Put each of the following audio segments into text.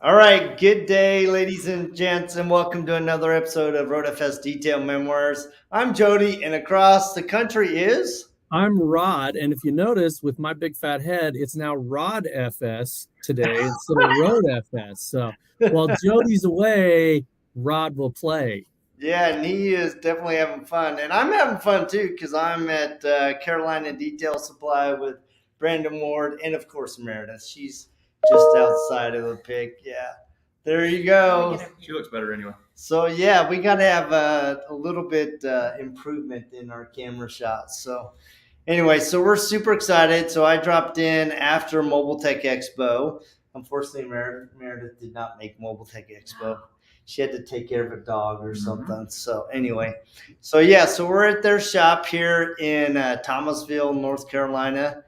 All right, good day, ladies and gents, and welcome to another episode of RoadFS Detail Memoirs. I'm Jody, and across the country is... I'm Rod, and if you notice, with my big fat head, it's now RoadFS today instead of RoadFS. So while Jody's away, Rod will play. Yeah, and he is definitely having fun, and I'm having fun too because I'm at Carolina Detail Supply with Brandon Ward, and of course Meredith. She's just outside of the pic. Yeah, there you go. She looks better anyway. So yeah, we got to have a little bit improvement in our camera shots. So anyway, so we're super excited. So I dropped in after Mobile Tech Expo. Unfortunately, Meredith did not make Mobile Tech Expo. She had to take care of a dog or something. So anyway, so we're at their shop here in Thomasville, North Carolina.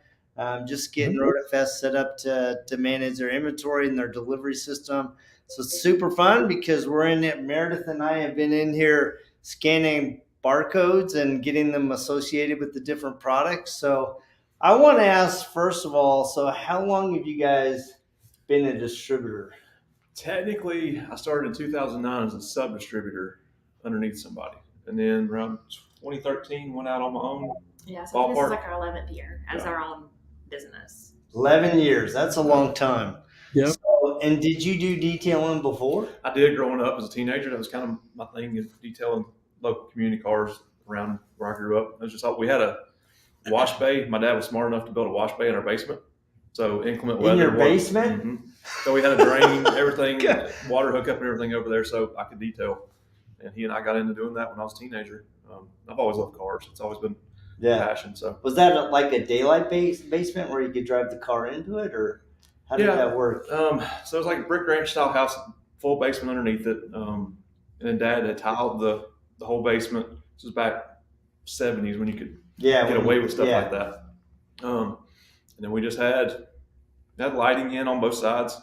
Just getting RoadFS set up to manage their inventory and their delivery system. So it's super fun because we're in it. Meredith and I have been in here scanning barcodes and getting them associated with the different products. So I want to ask, first of all, so how long have you guys been a distributor? Technically, I started in 2009 as a sub-distributor underneath somebody. And then around 2013, went out on my own. Yeah, so this Ballpark. is like our 11th year as our own business. 11 years. That's a long time. Yep. So, and did you do detailing before? I did growing up as a teenager. That was kind of my thing, is detailing local community cars around where I grew up. It was just we had a wash bay. My dad was smart enough to build a wash bay in our basement. So inclement weather. In your basement? Mm-hmm. So we had a drain, everything, water hookup and everything over there so I could detail. And he and I got into doing that when I was a teenager. I've always loved cars. It's always been a passion. So was that like a daylight basement where you could drive the car into it, or how did that work? So it was like a brick ranch style house, full basement underneath it. And then Dad had tiled the whole basement. This was back 70s when you could get away with stuff like that. And then we just had lighting in on both sides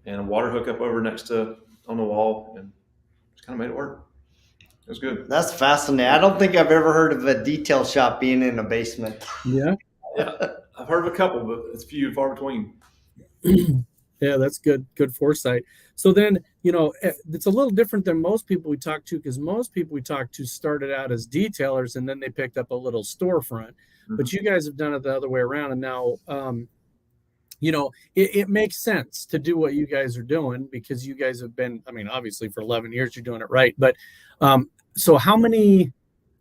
and a water hookup over next to on the wall, and just kind of made it work. It was good. That's fascinating. I don't think I've ever heard of a detail shop being in a basement. Yeah. I've heard of a couple, but it's few and far between. Yeah, that's good foresight. So then, it's a little different than most people we talk to, because most people we talk to started out as detailers and then they picked up a little storefront. Mm-hmm. But you guys have done it the other way around, and now it makes sense to do what you guys are doing, because you guys have been, obviously for 11 years you're doing it right. But so how many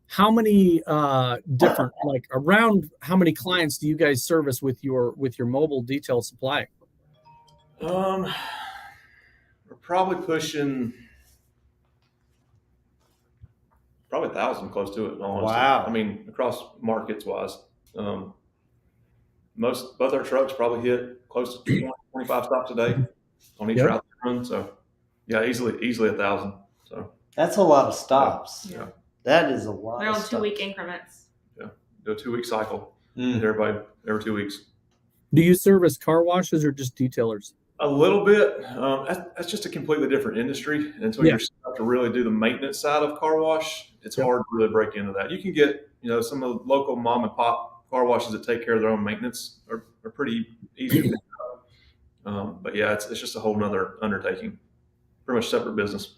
different, like, around how many clients do you guys service with your mobile detail supply? We're probably pushing probably 1,000, close to it. Honestly. Wow. Across markets wise, both our trucks probably hit close to 20, 25 stops a day on each route they run. So yeah, easily 1,000. So that's a lot of stops. Yeah. That is a lot. They're on 2-week increments. Yeah, do a 2-week cycle. Everybody every 2 weeks. Do you service car washes or just detailers? A little bit. That's just a completely different industry, and so you're set to really do the maintenance side of car wash. It's hard to really break into that. You can get, some of the local mom and pop car washes that take care of their own maintenance are pretty easy to pick up. But yeah, it's just a whole nother undertaking. Pretty much separate business.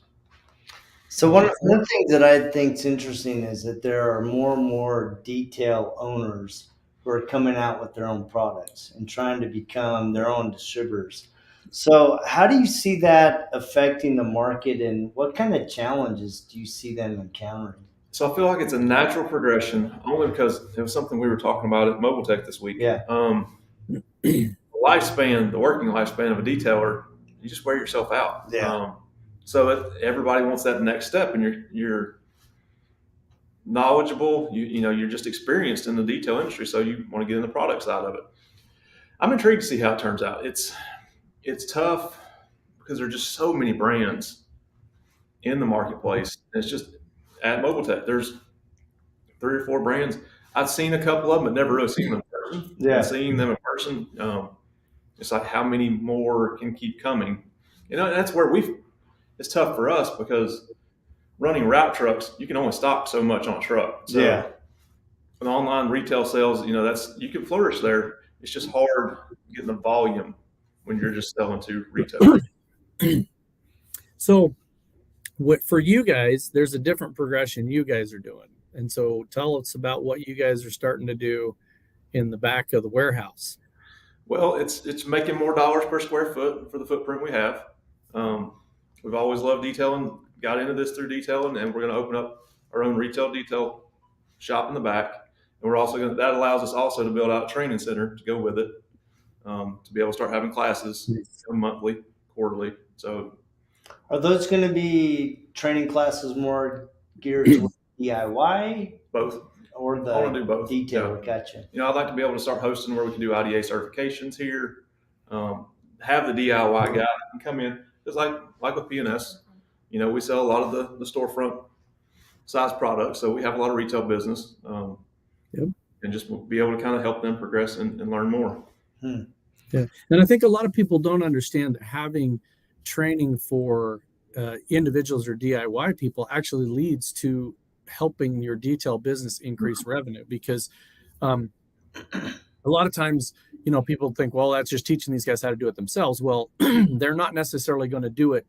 So one thing that I think is interesting is that there are more and more detail owners who are coming out with their own products and trying to become their own distributors. So how do you see that affecting the market, and what kind of challenges do you see them encountering? So I feel like it's a natural progression, only because it was something we were talking about at Mobile Tech this week. Yeah. The working lifespan of a detailer, you just wear yourself out. Yeah. So everybody wants that next step, and you're knowledgeable. You're just experienced in the detail industry, so you want to get in the product side of it. I'm intrigued to see how it turns out. It's tough because there are just so many brands in the marketplace. It's just at Mobile Tech, there's 3 or 4 brands. I've seen a couple of them, but never really seen them in person. Yeah. And seeing them in person, it's like how many more can keep coming. That's where it's tough for us, because running route trucks, you can only stock so much on a truck. So with online retail sales, you can flourish there. It's just hard getting the volume when you're just selling to retail. So what for you guys, there's a different progression you guys are doing. And so tell us about what you guys are starting to do in the back of the warehouse. Well, it's making more dollars per square foot for the footprint we have. We've always loved detailing, got into this through detailing, and we're going to open up our own retail detail shop in the back. And we're also that allows us also to build out a training center to go with it, to be able to start having classes monthly, quarterly. So, are those going to be training classes more geared towards DIY? Both. Or the I want to do both. detail, Yeah. Gotcha. I'd like to be able to start hosting where we can do IDA certifications here. Have the DIY guy can come in, just like with PNS. We sell a lot of the storefront size products, so we have a lot of retail business, and just be able to kind of help them progress and learn more. Yeah, and I think a lot of people don't understand that having training for individuals or DIY people actually leads to helping your detail business increase revenue, because a lot of times, people think, well, that's just teaching these guys how to do it themselves. Well, they're not necessarily going to do it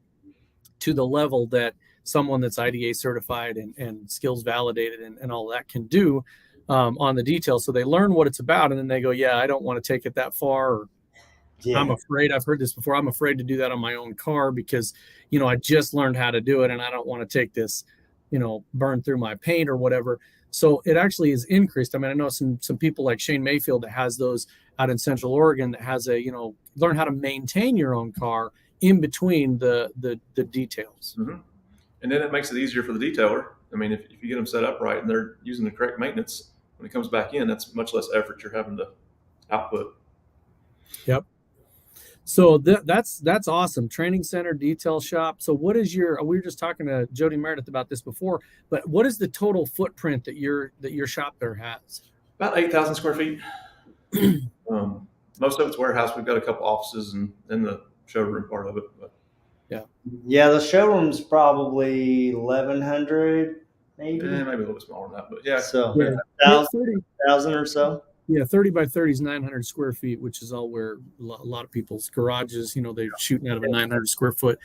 to the level that someone that's IDA certified and skills validated and all that can do on the detail. So they learn what it's about, and then they go, yeah, I don't want to take it that far. Or, I'm afraid, I've heard this before, I'm afraid to do that on my own car because, I just learned how to do it and I don't want to take this, burn through my paint or whatever. So it actually is increased. I mean, I know some people like Shane Mayfield that has those out in Central Oregon that has learn how to maintain your own car in between the details. Mm-hmm. And then it makes it easier for the detailer. I mean, if you get them set up right and they're using the correct maintenance, when it comes back in, that's much less effort you're having to output. Yep. So that's awesome. Training center, detail shop. So what is we were just talking to Jody Meridith about this before, but what is the total footprint that your shop there has? About 8,000 square feet. Most of it's warehouse. We've got a couple offices and the showroom part of it. But. Yeah, the showroom's probably 1,100, maybe. Maybe a little bit smaller than that, but yeah. So 1,000 or so. Yeah, 30 by 30 is 900 square feet, which is all where a lot of people's garages, they're shooting out of a 900 square foot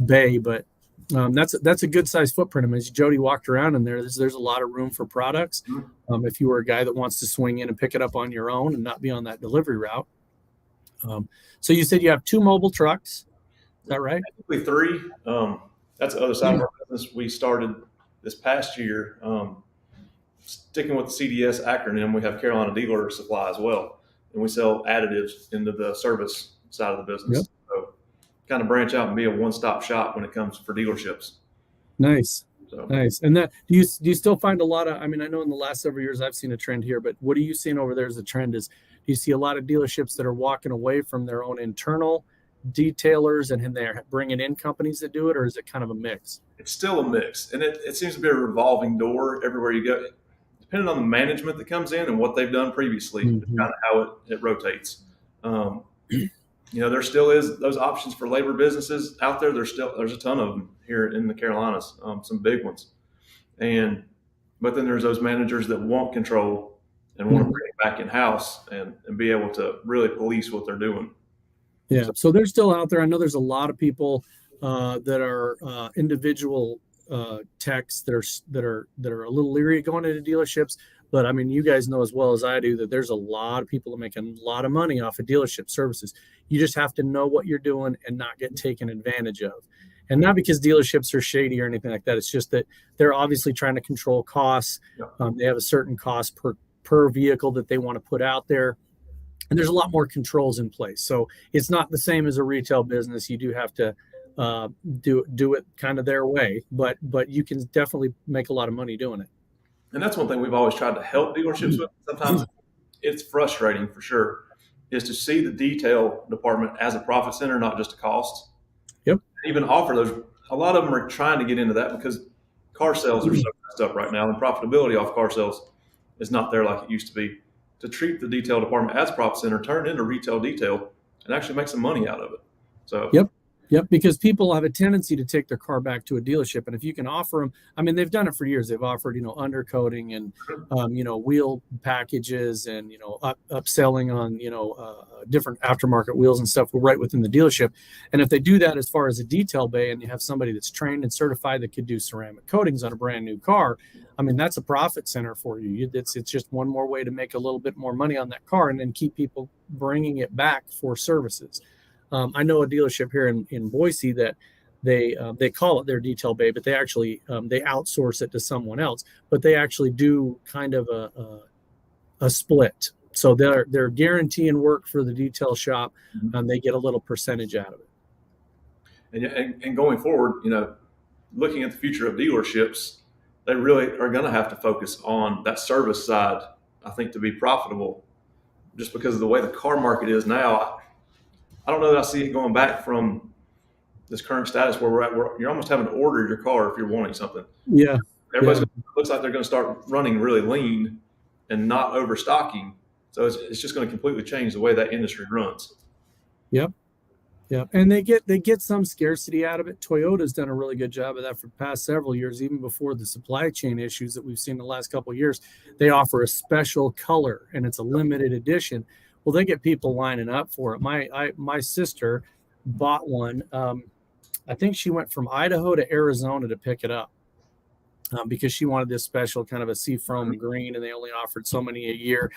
bay. But that's a good size footprint. I mean, as Jody walked around in there, there's a lot of room for products. If you were a guy that wants to swing in and pick it up on your own and not be on that delivery route. So you said you have 2 mobile trucks. Is that right? Technically 3. That's the other side of our business. We started this past year. Sticking with the CDS acronym, we have Carolina Dealer Supply as well, and we sell additives into the service side of the business. Yep. So kind of branch out and be a one-stop shop when it comes for dealerships. Nice. Nice. And that do you still find a lot of, I mean, I know in the last several years I've seen a trend here, but what are you seeing over there as a trend? Do you see a lot of dealerships that are walking away from their own internal detailers and they're bringing in companies that do it, or is it kind of a mix? It's still a mix, and it seems to be a revolving door everywhere you go. Depending on the management that comes in and what they've done previously, kind of how it rotates. There still is those options for labor businesses out there. There's a ton of them here in the Carolinas, some big ones. But then there's those managers that want control and want to bring it back in house and be able to really police what they're doing. Yeah. So they're still out there. I know there's a lot of people that are individual techs that are a little leery going into dealerships, but I mean, you guys know as well as I do that there's a lot of people that make a lot of money off of dealership services. You just have to know what you're doing and not get taken advantage of. And not because dealerships are shady or anything like that. It's just that they're obviously trying to control costs. They have a certain cost per vehicle that they want to put out there. And there's a lot more controls in place. So it's not the same as a retail business. You do have to do it kind of their way, but you can definitely make a lot of money doing it. And that's one thing we've always tried to help dealerships with. Sometimes it's frustrating for sure, is to see the detail department as a profit center, not just a cost. Yep. Even offer those. A lot of them are trying to get into that because car sales are so messed up right now, and profitability off car sales is not there like it used to be. To treat the detail department as a profit center, turn it into retail detail, and actually make some money out of it. So yep. Yep, because people have a tendency to take their car back to a dealership, and if you can offer them, I mean, they've done it for years. They've offered, undercoating and, wheel packages and, upselling on, different aftermarket wheels and stuff right within the dealership. And if they do that as far as a detail bay, and you have somebody that's trained and certified that could do ceramic coatings on a brand new car, I mean, that's a profit center for you. It's just one more way to make a little bit more money on that car and then keep people bringing it back for services. I know a dealership here in Boise that they call it their detail bay, but they actually they outsource it to someone else. But they actually do kind of a split. So they're guaranteeing work for the detail shop, and they get a little percentage out of it. And going forward, looking at the future of dealerships, they really are going to have to focus on that service side, I think, to be profitable, just because of the way the car market is now. I don't know that I see it going back from this current status where we're at, where you're almost having to order your car if you're wanting something. Yeah. Looks like they're going to start running really lean and not overstocking. So it's just going to completely change the way that industry runs. Yep. Yeah. And they get some scarcity out of it. Toyota's done a really good job of that for the past several years, even before the supply chain issues that we've seen the last couple of years. They offer a special color and it's a limited edition. Well, they get people lining up for it. My sister bought one. I think she went from Idaho to Arizona to pick it up because she wanted this special kind of a seafoam green, and they only offered so many a year.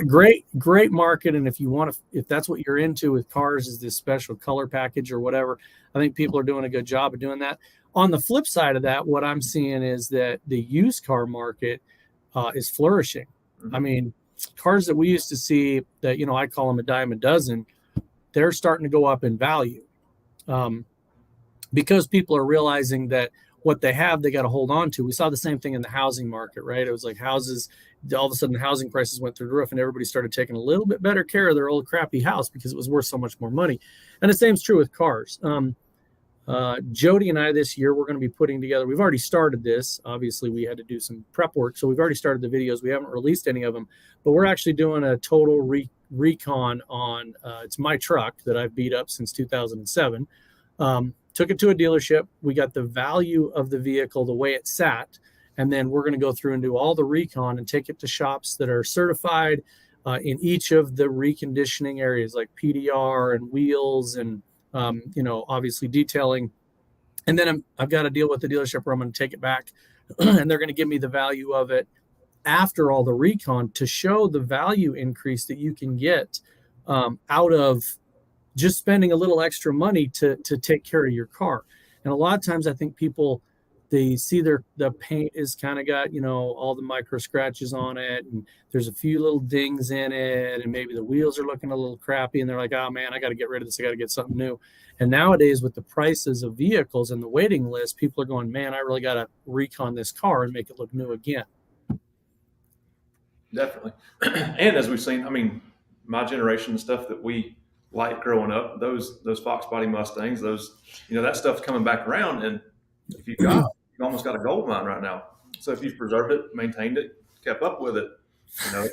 Great market, and if that's what you're into with cars, is this special color package or whatever, I think people are doing a good job of doing that. On the flip side of that, what I'm seeing is that the used car market is flourishing. I mean, cars that we used to see that, I call them a dime a dozen, they're starting to go up in value because people are realizing that what they have, they got to hold on to. We saw the same thing in the housing market, right? It was like houses, all of a sudden housing prices went through the roof and everybody started taking a little bit better care of their old crappy house because it was worth so much more money. And the same is true with cars. Jody and I this year, we're going to be putting together, we've already started this. Obviously, we had to do some prep work. So we've already started the videos. We haven't released any of them, but we're actually doing a total recon on, it's my truck that I've beat up since 2007. Took it to a dealership. We got the value of the vehicle, the way it sat. And then we're going to go through and do all the recon and take it to shops that are certified in each of the reconditioning areas like PDR and wheels and obviously detailing. And then I've got to deal with the dealership where I'm going to take it back and they're going to give me the value of it after all the recon to show the value increase that you can get out of just spending a little extra money to take care of your car. And a lot of times I think people, they see the paint is kind of got, all the micro scratches on it. And there's a few little dings in it. And maybe the wheels are looking a little crappy. And they're like, oh man, I got to get rid of this. I got to get something new. And nowadays with the prices of vehicles and the waiting list, people are going, man, I really got to recon this car and make it look new again. Definitely. And as we've seen, I mean, my generation, the stuff that we like growing up, those Fox body Mustangs, that stuff's coming back around. And if you've almost got a gold mine right now. So if you've preserved it, maintained it, kept up with it, stuff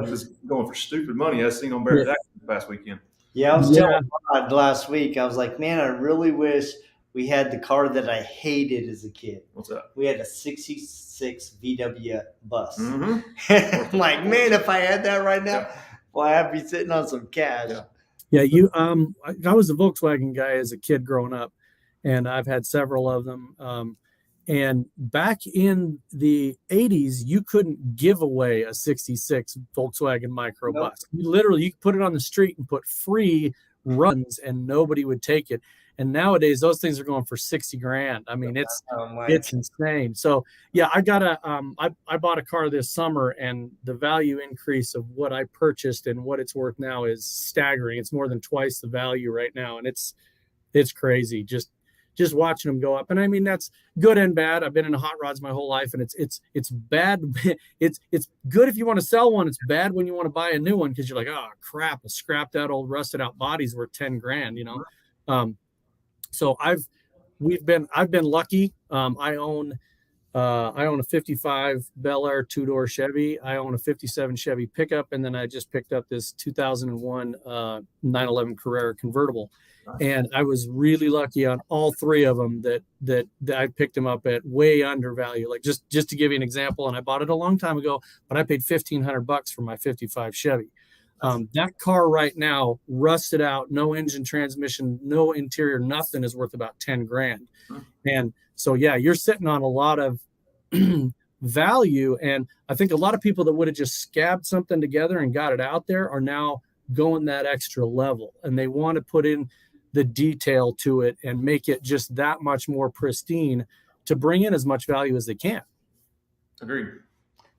is going for stupid money, as seen on Barrett Jackson this past weekend. Yeah, I was telling Rod last week, I was like, man, I really wish we had the car that I hated as a kid. What's that? We had a 66 VW bus. Mm-hmm. I'm like, man, if I had that right now, well, I'd be sitting on some cash. Yeah, I was a Volkswagen guy as a kid growing up, and I've had several of them. And back in the 80s, you couldn't give away a 66 Volkswagen microbus. Nope. You could put it on the street and put free runs and nobody would take it. And nowadays those things are going for $60,000. I mean, it's insane. So yeah, I bought a car this summer and the value increase of what I purchased and what it's worth now is staggering. It's more than twice the value right now. And it's crazy. Just watching them go up. And I mean, that's good and bad. I've been into hot rods my whole life and it's bad. It's good if you want to sell one. It's bad when you want to buy a new one. Cause you're like, oh crap, a scrapped out old rusted out body's worth $10,000, So I've been lucky. I own a 55 Bel Air 2-door Chevy. I own a 57 Chevy pickup. And then I just picked up this 2001 911 Carrera convertible. And I was really lucky on all 3 of them that I picked them up at way under value. Like just to give you an example, and I bought it a long time ago, but I paid $1,500 for my 55 Chevy. That car right now, rusted out, no engine, transmission, no interior, nothing, is worth about 10 grand. And so, yeah, you're sitting on a lot of value. And I think a lot of people that would have just scabbed something together and got it out there are now going that extra level, and they want to put in the detail to it and make it just that much more pristine to bring in as much value as they can. Agreed.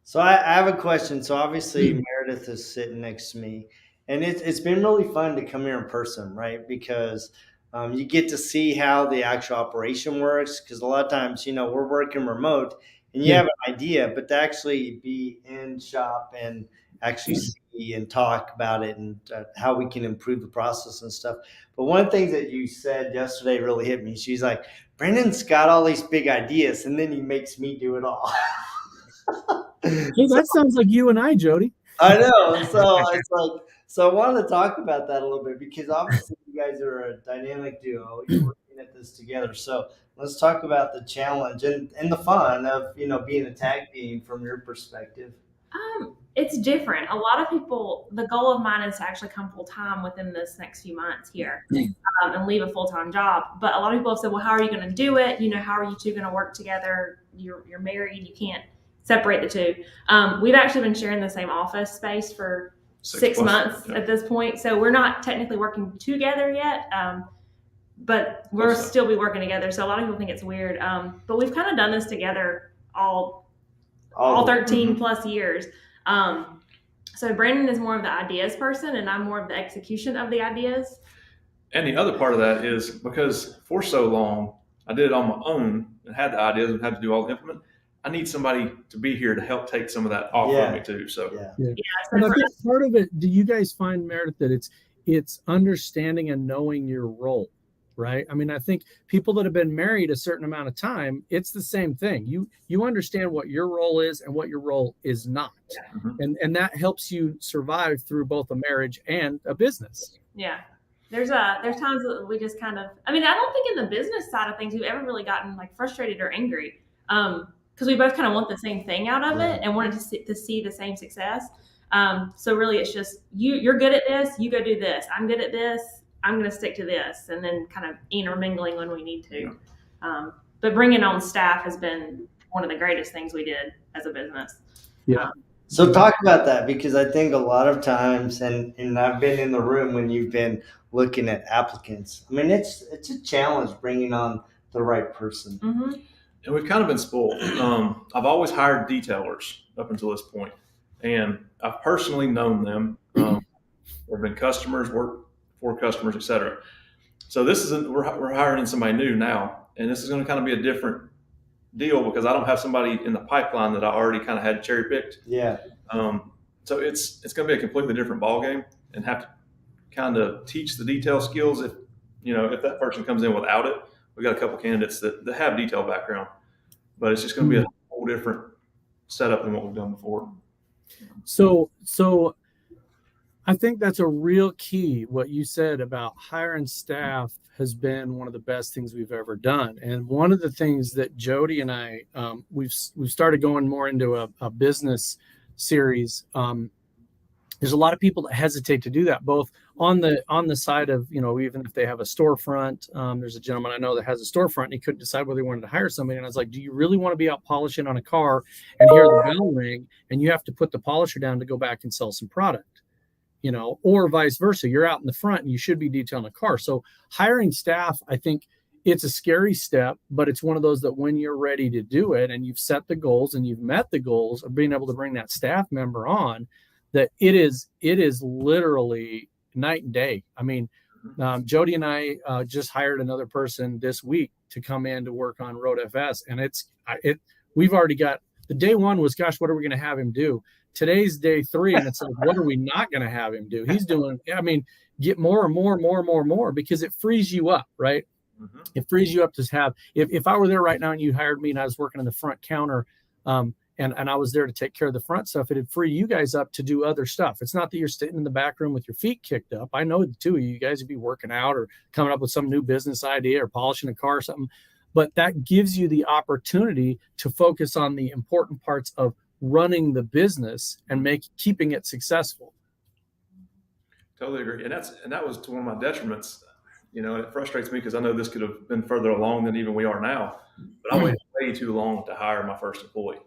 So I have a question. So obviously Meridith is sitting next to me, and it's been really fun to come here in person, right? Because you get to see how the actual operation works. Because a lot of times, we're working remote, and you have an idea, but to actually be in shop and actually see and talk about it and how we can improve the process and stuff. But one of the things that you said yesterday really hit me. She's like, Brandon's got all these big ideas, and then he makes me do it all. Hey, that sounds like you and I, Jody. I know. So it's like, so I wanted to talk about that a little bit, because obviously you guys are a dynamic duo. You're working at this together. So let's talk about the challenge and the fun of, being a tag team from your perspective. It's different. A lot of people, the goal of mine is to actually come full time within this next few months here, and leave a full-time job. But a lot of people have said, well, how are you going to do it? How are you two going to work together? You're married. You can't separate the two. We've actually been sharing the same office space for 6 months at this point. So we're not technically working together yet, but we'll still be working together. So a lot of people think it's weird. But we've kind of done this together all 13 plus years. So Brandon is more of the ideas person, and I'm more of the execution of the ideas. And the other part of that is because for so long, I did it on my own and had the ideas and had to do all the implement. I need somebody to be here to help take some of that off of me too. So So and I think part of it, do you guys find, Meredith, that it's understanding and knowing your role, right? I mean, I think people that have been married a certain amount of time, it's the same thing. You understand what your role is and what your role is not. And that helps you survive through both a marriage and a business. Yeah. There's times that we just kind of, I don't think in the business side of things we've ever really gotten like frustrated or angry. Because we both kind of want the same thing out of it and wanted to see the same success. So really it's just, you're good at this, you go do this. I'm good at this, I'm going to stick to this, and then kind of intermingling when we need to. But bringing on staff has been one of the greatest things we did as a business. So talk about that, because I think a lot of times, and I've been in the room when you've been looking at applicants. It's a challenge bringing on the right person. And we've kind of been spoiled. I've always hired detailers up until this point, and I've personally known them. They've been customers, worked for customers, etc. So this isn't, we're hiring somebody new now, and this is going to kind of be a different deal because I don't have somebody in the pipeline that I already kind of had cherry picked. So it's going to be a completely different ballgame, and have to kind of teach the detail skills. If that person comes in without it, we got a couple candidates that have detail background, but it's just going to be a whole different setup than what we've done before. So I think that's a real key. What you said about hiring staff has been one of the best things we've ever done. And one of the things that Jody and I, we've started going more into a business series. There's a lot of people that hesitate to do that, both on the side of, even if they have a storefront. There's a gentleman I know that has a storefront, and he couldn't decide whether he wanted to hire somebody. And I was like, do you really want to be out polishing on a car and hear the bell ring, and you have to put the polisher down to go back and sell some product? Or vice versa. You're out in the front and you should be detailing a car. So hiring staff, I think it's a scary step, but it's one of those that when you're ready to do it and you've set the goals and you've met the goals of being able to bring that staff member on, that it is literally night and day. Jody and I just hired another person this week to come in to work on RoadFS, and we've already got, the day one was, gosh, what are we going to have him do? Today's day 3, and it's like, what are we not going to have him do? He's doing, get more and more, because it frees you up, right? It frees you up to have, if I were there right now and you hired me and I was working in the front counter, and and I was there to take care of the front stuff. It'd free you guys up to do other stuff. It's not that you're sitting in the back room with your feet kicked up. I know the two of you guys would be working out or coming up with some new business idea or polishing a car or something. But that gives you the opportunity to focus on the important parts of running the business and keeping it successful. Totally agree. And that was to one of my detriments. And it frustrates me because I know this could have been further along than even we are now. But I waited way too long to hire my first employee.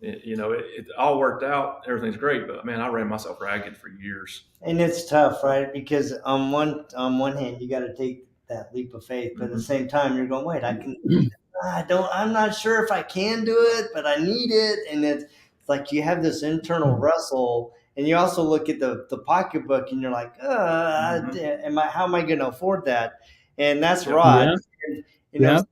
It all worked out. Everything's great, but man, I ran myself ragged for years. And it's tough, right? Because on one hand, you got to take that leap of faith, but at the same time, you're going, wait, I'm not sure if I can do it, but I need it. And it's like you have this internal wrestle, and you also look at the pocketbook, and you're like, how am I going to afford that? And that's right. Yeah. And,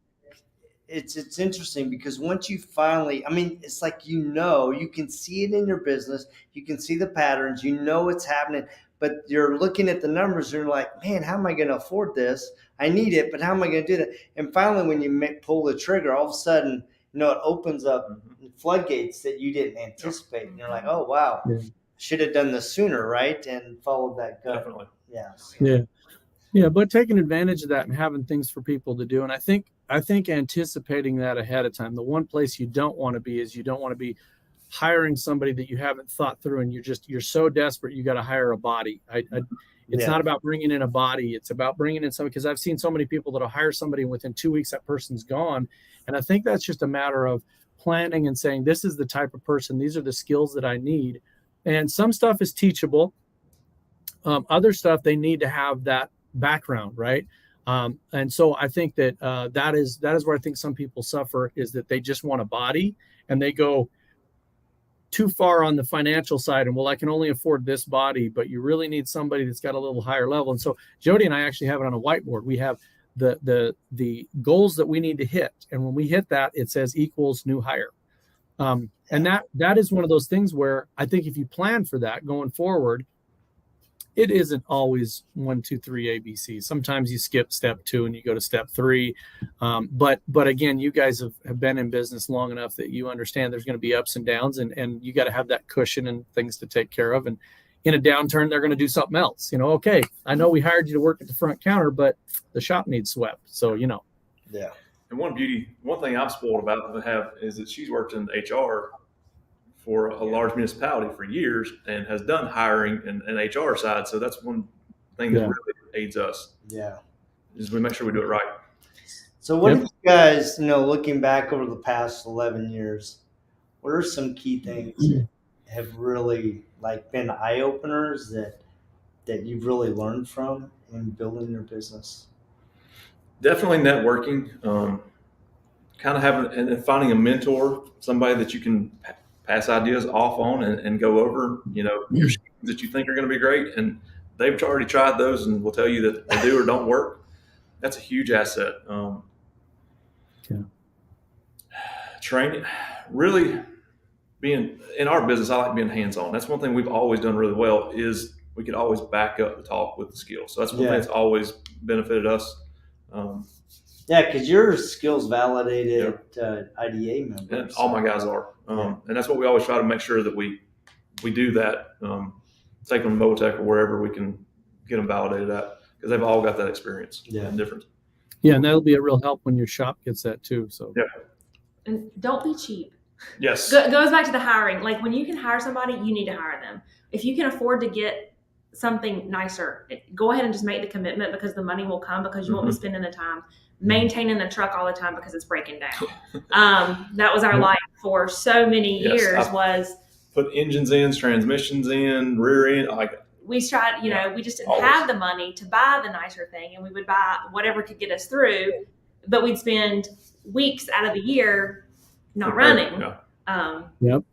it's interesting because once you finally, it's like, you can see it in your business, you can see the patterns, it's happening, but you're looking at the numbers and you're like, man, how am I going to afford this? I need it, but how am I going to do that? And finally, when you pull the trigger, all of a sudden, it opens up floodgates that you didn't anticipate. And you're like, oh, wow, should have done this sooner, right? And followed that gut. Definitely. Yeah. Yeah, but taking advantage of that and having things for people to do. And I think anticipating that ahead of time. The one place you don't want to be is you don't want to be hiring somebody that you haven't thought through, and you're so desperate you got to hire a body. It's not about bringing in a body. It's about bringing in somebody, because I've seen so many people that'll hire somebody and within 2 weeks that person's gone. And I think that's just a matter of planning and saying, this is the type of person, these are the skills that I need. And some stuff is teachable. Other stuff, they need to have that background, right? And so I think that that is where I think some people suffer, is that they just want a body and they go too far on the financial side, and I can only afford this body, but you really need somebody that's got a little higher level. And so Jody and I actually have it on a whiteboard. We have the goals that we need to hit, and when we hit that, it says equals new hire. And that is one of those things where I think if you plan for that going forward, it isn't always 1, 2, 3 ABC. Sometimes you skip step 2 and you go to step 3. But again, you guys have been in business long enough that you understand there's going to be ups and downs, and you got to have that cushion and things to take care of. And in a downturn, they're going to do something else. Okay, I know we hired you to work at the front counter, but the shop needs swept. So, Yeah. And one thing I'm spoiled about to have is that she's worked in HR for a large municipality for years and has done hiring and HR side. So that's one thing that really aids us. Yeah. Is we make sure we do it right. So what have you guys, looking back over the past 11 years, what are some key things that have really been eye openers that you've really learned from in building your business? Definitely networking, kind of having and finding a mentor, somebody that you can pass ideas off on and go over, your schemes that you think are going to be great. And they've already tried those and will tell you that they do or don't work. That's a huge asset. Training, really being in our business, I like being hands-on. That's one thing we've always done really well, is we could always back up the talk with the skill. So that's one thing that's always benefited us. Because your skills validated IDA members. And all my guys are. And that's what we always try to make sure that we do that. Take them to Motec or wherever we can get them validated at, because they've all got that experience and difference. Yeah, and that'll be a real help when your shop gets that too. So And don't be cheap. Yes. Goes back to the hiring. When you can hire somebody, you need to hire them. If you can afford to get something nicer, go ahead and just make the commitment, because the money will come, because you won't be spending the time maintaining the truck all the time because it's breaking down. That was our life for so many years. Was put engines in, transmissions in, rear end. We tried, we just didn't have the money to buy the nicer thing, and we would buy whatever could get us through, but we'd spend weeks out of the year not running. Yep.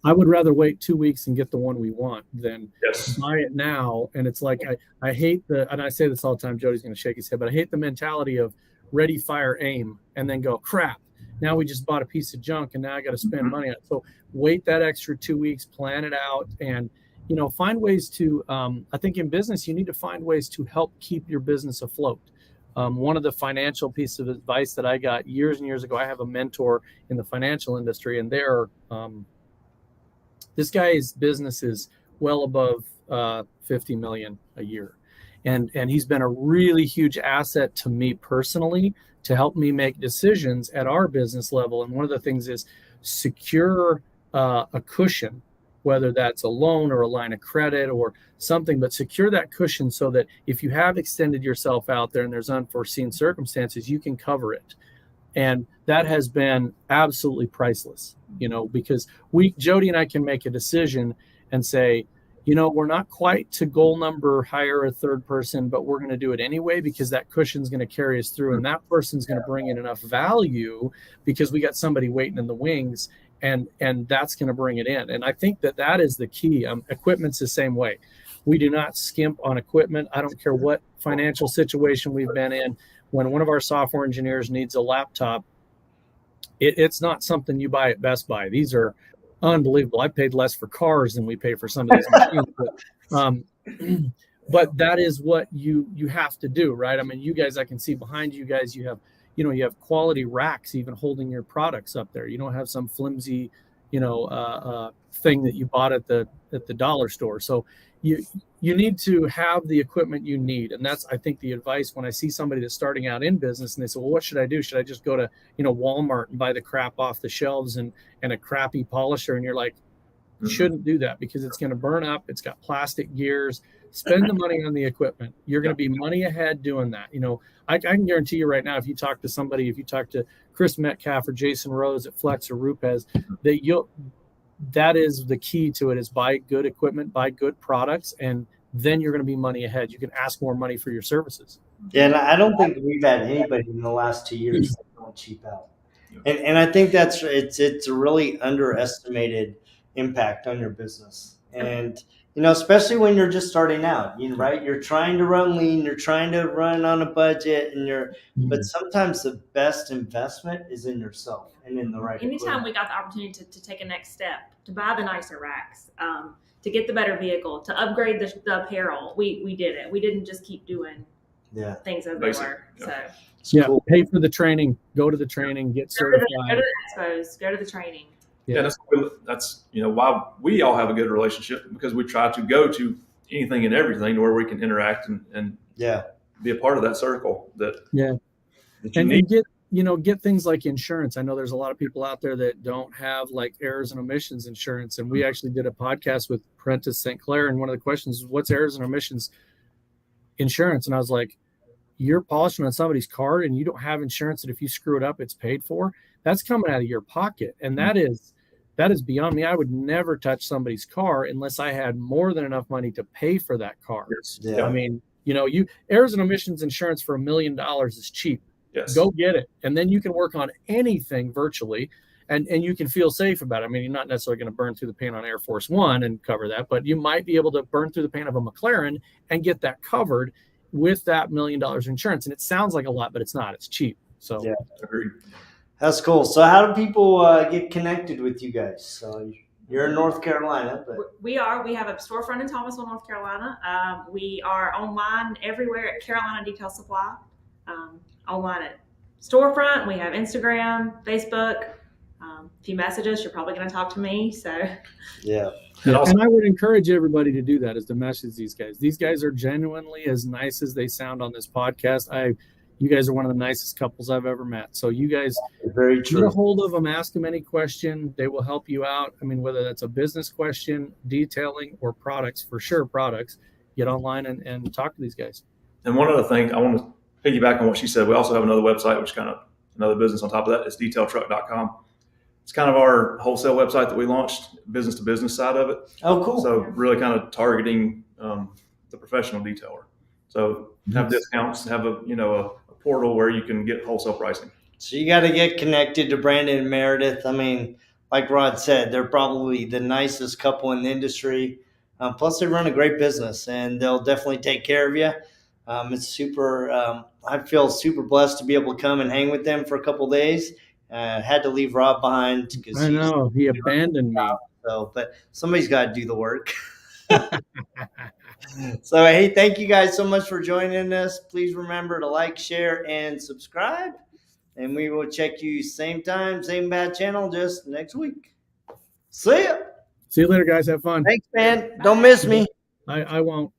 I would rather wait 2 weeks and get the one we want than buy it now. And it's like, I hate and I say this all the time, Jody's going to shake his head, but I hate the mentality of ready, fire, aim, and then go, crap, now we just bought a piece of junk and now I got to spend money on it. So wait that extra 2 weeks, plan it out, and, find ways to, I think in business, you need to find ways to help keep your business afloat. One of the financial pieces of advice that I got years and years ago, I have a mentor in the financial industry, and this guy's business is well above 50 million a year. And he's been a really huge asset to me personally to help me make decisions at our business level. And one of the things is secure a cushion, whether that's a loan or a line of credit or something, but secure that cushion so that if you have extended yourself out there and there's unforeseen circumstances, you can cover it. And that has been absolutely priceless, because Jody and I can make a decision and say, we're not quite to goal number, hire a third person, but we're going to do it anyway because that cushion's going to carry us through, and that person's going to bring in enough value because we got somebody waiting in the wings, and that's going to bring it in. And I think that is the key. Equipment's the same way. We do not skimp on equipment. I don't care what financial situation we've been in. When one of our software engineers needs a laptop, it's not something you buy at Best Buy. These are unbelievable. I paid less for cars than we pay for some of these machines. But that is what you have to do, right? I mean, you guys, I can see behind you guys, you have quality racks even holding your products up there. You don't have some flimsy, thing that you bought at the dollar store. So you need to have the equipment you need. And that's, I think, the advice when I see somebody that's starting out in business and they say, well, what should I do? Should I just go to, Walmart and buy the crap off the shelves and a crappy polisher? And you're like, shouldn't do that because it's going to burn up. It's got plastic gears. Spend the money on the equipment. You're going to be money ahead doing that. I can guarantee you right now, if you talk to Chris Metcalf or Jason Rose at Flex or Rupes, that is the key to it, is buy good equipment, buy good products, and then you're going to be money ahead. You can ask more money for your services. Yeah, and I don't think we've had anybody in the last 2 years that don't cheap out. And I think it's a really underestimated impact on your business. And, especially when you're just starting out, right? You're trying to run lean, you're trying to run on a budget, but sometimes the best investment is in yourself and in the right Anytime equipment. we got the opportunity to take a next step, to buy the nicer racks, to get the better vehicle, to upgrade the apparel, we did it. We didn't just keep doing things as they were. So cool. Pay for the training, go to the training, get certified. Go to the expos, go to the training. Yeah, that's why we all have a good relationship, because we try to go to anything and everything to where we can interact and be a part of that circle that you need. And get things like insurance. I know there's a lot of people out there that don't have like errors and omissions insurance, and we actually did a podcast with Prentice St. Clair, and one of the questions is, what's errors and omissions insurance? And I was like, you're polishing on somebody's car and you don't have insurance that if you screw it up, it's paid for. That's coming out of your pocket, and that is beyond me. I would never touch somebody's car unless I had more than enough money to pay for that car. Yeah. I mean, errors and omissions insurance for $1 million is cheap. Yes. Go get it. And then you can work on anything virtually and you can feel safe about it. I mean, you're not necessarily going to burn through the paint on Air Force One and cover that, but you might be able to burn through the paint of a McLaren and get that covered with that $1 million insurance. And it sounds like a lot, but it's not. It's cheap. So Agreed. That's cool. So how do people get connected with you guys? So you're in North Carolina, but we have a storefront in Thomasville, North Carolina. We are online everywhere at Carolina Detail Supply. Online at storefront. We have Instagram, Facebook. If you message us, you're probably going to talk to me. So and I would encourage everybody to do that, is to message these guys. These guys are genuinely as nice as they sound on this podcast. You guys are one of the nicest couples I've ever met. So you guys very true. Get a hold of them, ask them any question. They will help you out. I mean, whether that's a business question, detailing, or products, for sure products, get online and talk to these guys. And one other thing, I want to piggyback on what she said. We also have another website, which is kind of another business on top of that. It's Detailtruck.com. It's kind of our wholesale website that we launched, business to business side of it. Oh, cool. So really kind of targeting the professional detailer. So have discounts, have a portal where you can get wholesale pricing. So you got to get connected to Brandon and Meridith. I mean, like Rod said, they're probably the nicest couple in the industry. Plus, they run a great business, and they'll definitely take care of you. It's super. I feel super blessed to be able to come and hang with them for a couple of days. Had to leave Rob behind because I know he abandoned me. So, but somebody's got to do the work. So, hey, thank you guys so much for joining us. Please remember to like, share, and subscribe. And we will check you same time, same bad channel, just next week. See ya. See you later, guys. Have fun. Thanks, man. Don't miss me. I won't.